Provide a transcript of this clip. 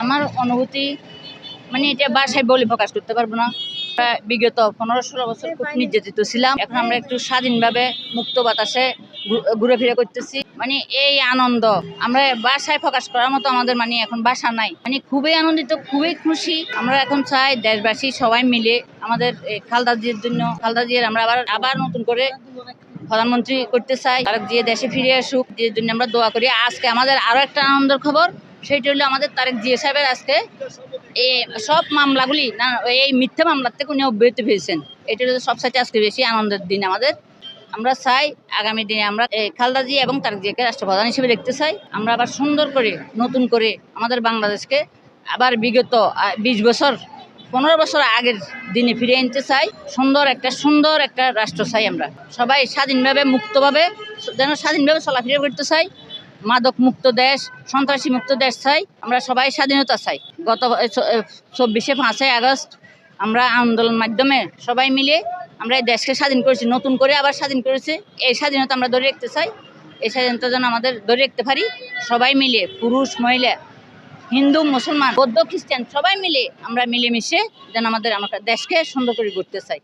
আমার অনুভূতি মানে এটা বাসায় বলে প্রকাশ করতে পারবো না। বিগত 15-16 বছর খুব নির্যাতিত ছিলাম। এখন আমরা একটু স্বাধীনভাবে মুক্ত বাতাসে ঘুরে ফিরে করতেছি। মানে এই আনন্দ আমরা বাসায় প্রকাশ করার মতো আমাদের মানে এখন বাসা নাই। মানে খুবই আনন্দিত, খুবই খুশি। আমরা এখন চাই দেশবাসী সবাই মিলে আমাদের খালেদা জিয়ার জন্য, খালেদা জিয়ার আমরা আবার নতুন করে প্রধানমন্ত্রী করতে চাই। তারেক জিয়া দেশে ফিরে আসুক, যে জন্য আমরা দোয়া করি। আজকে আমাদের আরো একটা আনন্দের খবর, সেটা হলো আমাদের তারেক জিয়া সাহেবের আজকে এই সব মামলাগুলি না এই মিথ্যা মামলার থেকে উনি অব্যাহতি পেয়েছেন। এটা হলো সবচাইতে আজকে বেশি আনন্দের দিন আমাদের। আমরা চাই আগামী দিনে আমরা খালেদা জিয়া এবং তারেক জিয়াকে রাষ্ট্রপ্রধান হিসেবে দেখতে চাই। আমরা আবার সুন্দর করে নতুন করে আমাদের বাংলাদেশকে আবার বিগত 20 বছর 15 বছর আগের দিনে ফিরে আনতে চাই। সুন্দর একটা রাষ্ট্র চাই। আমরা সবাই স্বাধীনভাবে মুক্তভাবে যেন স্বাধীনভাবে চলাফেরা করতে চাই। মাদক মুক্ত দেশ, সন্ত্রাসী মুক্ত দেশ চাই। আমরা সবাই স্বাধীনতা চাই। গত 5ই আগস্ট আমরা আন্দোলন মাধ্যমে সবাই মিলে আমরা এই দেশকে স্বাধীন করেছি, নতুন করে আবার স্বাধীন করেছি। এই স্বাধীনতা আমরা ধরে রাখতে চাই। এই স্বাধীনতা যেন আমাদের ধরে রাখতে পারি। সবাই মিলে, পুরুষ মহিলা, হিন্দু মুসলমান বৌদ্ধ খ্রিস্টান সবাই মিলে আমরা মিলেমিশে যেন আমরা দেশকে সুন্দর করে গড়তে চাই।